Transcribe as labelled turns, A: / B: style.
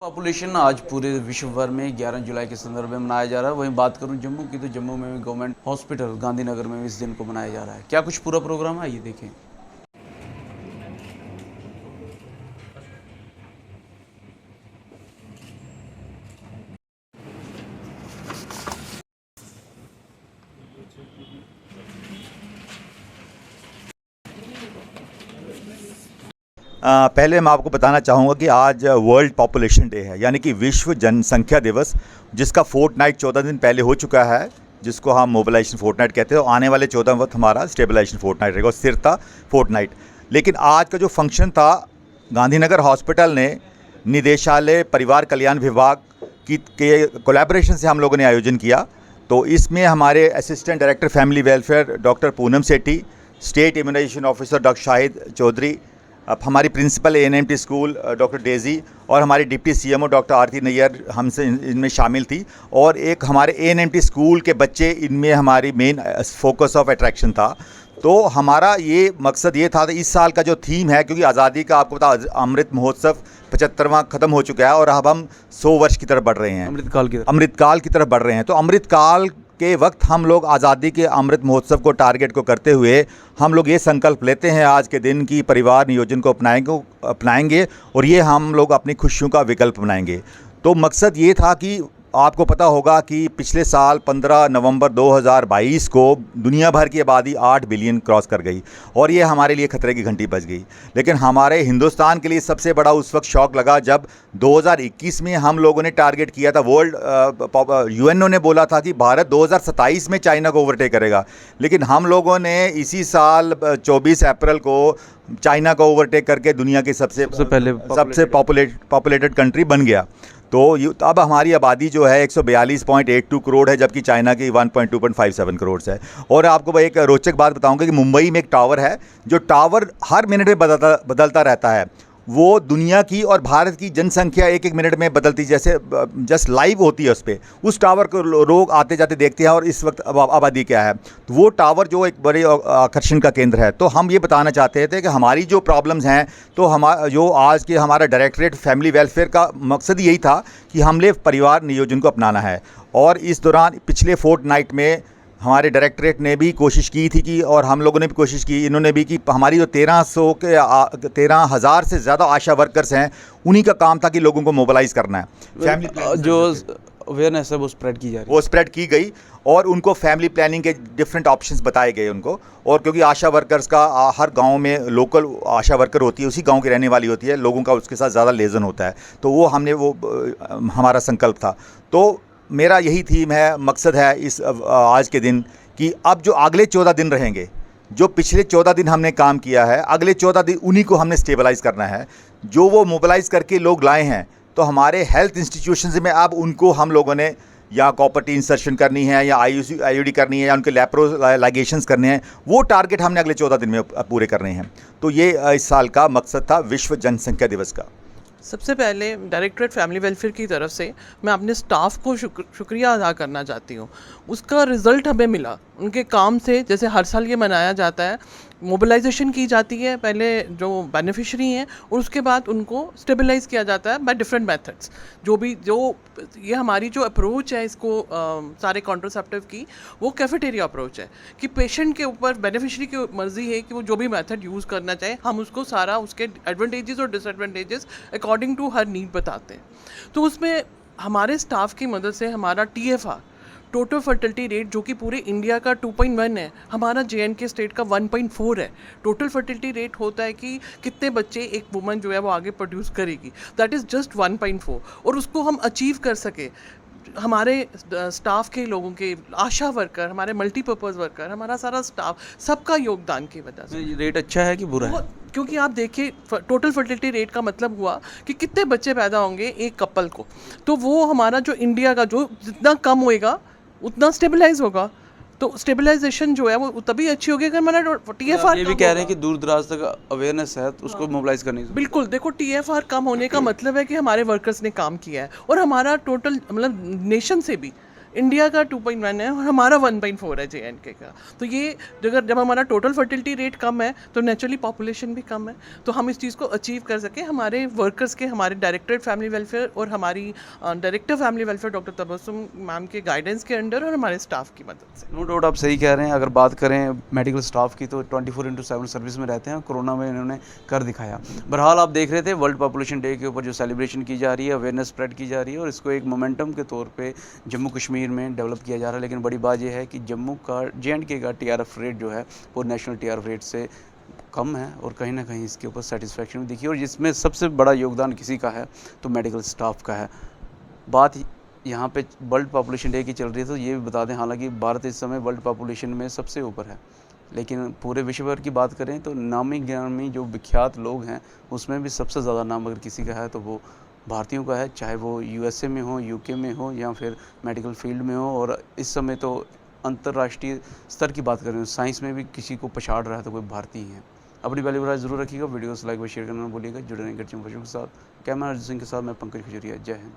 A: Population आज पूरे विश्व भर में 11 जुलाई के संदर्भ में मनाया जा रहा है। वहीं बात करूं जम्मू की तो जम्मू में भी गवर्नमेंट हॉस्पिटल गांधीनगर में भी इस दिन को मनाया जा रहा है। क्या कुछ पूरा प्रोग्राम है, ये देखें।
B: पहले मैं आपको बताना चाहूँगा कि आज वर्ल्ड पॉपुलेशन डे है, यानी कि विश्व जनसंख्या दिवस, जिसका फोर्टनाइट 14 दिन पहले हो चुका है, जिसको हम मोबिलाइजेशन फोर्टनाइट कहते हैं। और आने वाले 14 वक्त हमारा स्टेबलाइजेशन फोर्टनाइट रहेगा, स्थिरता फोर्टनाइट। लेकिन आज का जो फंक्शन था, गांधीनगर हॉस्पिटल ने निदेशालय परिवार कल्याण विभाग के कोलैबोरेशन से हम लोगों ने आयोजन किया। तो इसमें हमारे assistant director family welfare doctor Poonam Sethi, state immunisation officer doctor Shahid Chaudhary, अब हमारी principal ANMT school doctor Daisy और हमारी deputy CMO doctor Aarti Nayyar हमसे इनमें शामिल थी। और एक हमारे एएनएमटी स्कूल के बच्चे इनमें हमारी मेन फोकस ऑफ अट्रैक्शन था। तो हमारा ये मकसद ये था, इस साल का जो थीम है, क्योंकि आज़ादी का आपको पता अमृत महोत्सव 75वां ख़त्म हो चुका है और अब हम 100 वर्ष की तरफ बढ़ रहे हैं, अमृतकाल की तरफ बढ़ रहे हैं। तो अमृतकाल के वक्त हम लोग आज़ादी के अमृत महोत्सव को टारगेट को करते हुए हम लोग ये संकल्प लेते हैं आज के दिन की परिवार नियोजन को अपनाएंगे और ये हम लोग अपनी खुशियों का विकल्प बनाएंगे। तो मकसद ये था कि आपको पता होगा कि पिछले साल 15 नवंबर 2022 को दुनिया भर की आबादी 8 बिलियन क्रॉस कर गई और ये हमारे लिए खतरे की घंटी बज गई। लेकिन हमारे हिंदुस्तान के लिए सबसे बड़ा उस वक्त शौक लगा जब 2021 में हम लोगों ने टारगेट किया था, वर्ल्ड यूएनओ ने बोला था कि भारत 2027 में चाइना को ओवरटेक करेगा। लेकिन हम लोगों ने इसी साल 24 अप्रैल को चाइना को ओवरटेक करके दुनिया की सबसे पॉपुलेटेड कंट्री बन गया। तो अब हमारी आबादी जो है 142.82 करोड़ है, जबकि चाइना की 1.257 करोड़ है। और आपको एक रोचक बात बताऊंगा कि मुंबई में एक टावर है, जो टावर हर मिनट में बदलता रहता है। वो दुनिया की और भारत की जनसंख्या एक एक मिनट में बदलती जैसे जस्ट लाइव होती है उस पर। उस टावर को लोग आते जाते देखते हैं और इस वक्त आबादी क्या है। तो वो टावर जो एक बड़े आकर्षण का केंद्र है। तो हम ये बताना चाहते थे कि हमारी जो प्रॉब्लम्स हैं, तो जो आज के हमारा डायरेक्टरेट फैमिली वेलफेयर का मकसद यही था कि हमने परिवार नियोजन को अपनाना है। और इस दौरान पिछले फोर्टनाइट में हमारे डायरेक्टरेट ने भी कोशिश की थी कि, और हम लोगों ने भी कोशिश की, इन्होंने भी, कि हमारी जो 13,000 से ज़्यादा आशा वर्कर्स हैं, उन्हीं का काम था कि लोगों को मोबिलाइज़ करना है।
A: फैमिली जो अवेयरनेस है वो स्प्रेड की जा रही है,
B: वो स्प्रेड की गई और उनको फैमिली प्लानिंग के डिफरेंट ऑप्शंस बताए गए उनको। और क्योंकि आशा वर्कर्स का हर गांव में लोकल आशा वर्कर होती है, उसी गांव की रहने वाली होती है, लोगों का उसके साथ ज़्यादा लेजन होता है। तो वो हमारा संकल्प था। तो मेरा यही थीम है, मकसद है इस आज के दिन कि अब जो अगले 14 दिन रहेंगे, जो पिछले 14 दिन हमने काम किया है, अगले 14 दिन उन्हीं को हमने स्टेबलाइज़ करना है। जो वो मोबिलाइज़ करके लोग लाए हैं, तो हमारे हेल्थ इंस्टीट्यूशंस में अब उनको हम लोगों ने या कॉपर्टी इंसर्शन करनी है, या आईयूडी करनी है, या उनके लैप्रोलाइगेशंस करने हैं। वो टारगेट हमने अगले 14 दिन में पूरे करने हैं। तो ये इस साल का मकसद था विश्व जनसंख्या दिवस का।
C: सबसे पहले डायरेक्टरेट फैमिली वेलफेयर की तरफ से मैं अपने स्टाफ को शुक्रिया अदा करना चाहती हूँ। उसका रिज़ल्ट हमें मिला उनके काम से। जैसे हर साल ये मनाया जाता है, मोबिलाइजेशन की जाती है पहले जो बेनिफिशरी हैं, और उसके बाद उनको स्टेबलाइज किया जाता है बाय डिफरेंट मेथड्स। जो ये हमारी जो अप्रोच है इसको सारे कॉन्ट्रासेप्टिव की, वो कैफेटेरिया अप्रोच है कि पेशेंट के ऊपर, बेनिफिशरी की मर्जी है कि वो जो भी मेथड यूज़ करना चाहे, हम उसको सारा उसके एडवांटेजेस और disadvantages according to her need बताते हैं। तो उसमें हमारे स्टाफ की मदद से हमारा TFR, टोटल फर्टिलिटी रेट, जो कि पूरे इंडिया का 2.1 है, हमारा JNK स्टेट का 1.4 है। टोटल फर्टिलिटी रेट होता है कि कितने बच्चे एक वुमन जो है वो आगे प्रोड्यूस करेगी, दैट इज़ जस्ट 1.4। और उसको हम अचीव कर सके हमारे स्टाफ के लोगों के, आशा वर्कर, हमारे मल्टीपर्पज़ वर्कर, हमारा सारा स्टाफ, सबका योगदान की वजह से।
A: रेट अच्छा है कि बुरा है?
C: क्योंकि आप देखिए, टोटल फर्टिलिटी रेट का मतलब हुआ कि कितने बच्चे पैदा होंगे एक कपल को। तो वो हमारा जो इंडिया का, जो जितना कम होएगा उतना स्टेबलाइज होगा। तो स्टेबलाइजेशन जो है वो तभी अच्छी होगी अगर हमारा TFR।
A: ये भी कह रहे हैं कि दूर दराज तक अवेयरनेस है तो उसको मोबिलाइज करनी चाहिए।
C: बिल्कुल, देखो TFR कम होने का मतलब है कि हमारे वर्कर्स ने काम किया है, और हमारा टोटल मतलब नेशन से भी इंडिया का 2.1 है और हमारा 1.4 है JNK का। तो ये जब हमारा टोटल फर्टिलिटी रेट कम है तो नेचुरली पॉपुलेशन भी कम है। तो हम इस चीज़ को अचीव कर सकें हमारे वर्कर्स के, हमारे डायरेक्टरेट फैमिली वेलफेयर और हमारी director family welfare doctor Tabassum ma'am के गाइडेंस के अंडर और हमारे स्टाफ की मदद से।
A: नो डाउट आप सही कह रहे हैं। अगर बात करें मेडिकल स्टाफ की तो 24/7 सर्विस में रहते हैं। कोरोना में इन्होंने कर दिखाया। बहरहाल आप देख रहे थे वर्ल्ड पॉपुलेशन डे के ऊपर जो सेलिब्रेशन की जा रही है, अवेयरनेस स्प्रेड की जा रही है और इसको एक मोमेंटम के तौर पे जम्मू कश्मीर में डेवलप किया जा रहा है। लेकिन बड़ी बात यह है कि जम्मू का JNK का TRF रेट जो है वो नेशनल TRF रेट से कम है और कहीं ना कहीं इसके ऊपर सेटिस्फैक्शन भी दिखी और जिसमें सबसे बड़ा योगदान किसी का है तो मेडिकल स्टाफ का है। बात यहाँ पे वर्ल्ड पॉपुलेशन डे की चल रही है तो ये भी बता दें, हालांकि भारत इस समय वर्ल्ड पॉपुलेशन में सबसे ऊपर है, लेकिन पूरे विश्व भर की बात करें तो नामी गिरामी जो विख्यात लोग हैं उसमें भी सबसे ज़्यादा नाम अगर किसी का है तो वो भारतीयों का है, चाहे वो USA में हो, UK में हो या फिर मेडिकल फील्ड में हो। और इस समय तो अंतर्राष्ट्रीय स्तर की बात करें साइंस में भी किसी को पछाड़ रहा है तो कोई भारतीय है। अपनी वैल्यू राय ज़रूर रखिएगा, वीडियोस लाइक व शेयर करना भूलिएगा। जुड़े रहेंगे चंपशों के साथ। कैमरा अर्जुन सिंह के साथ मैं पंकज खजुरिया। जय हिंद।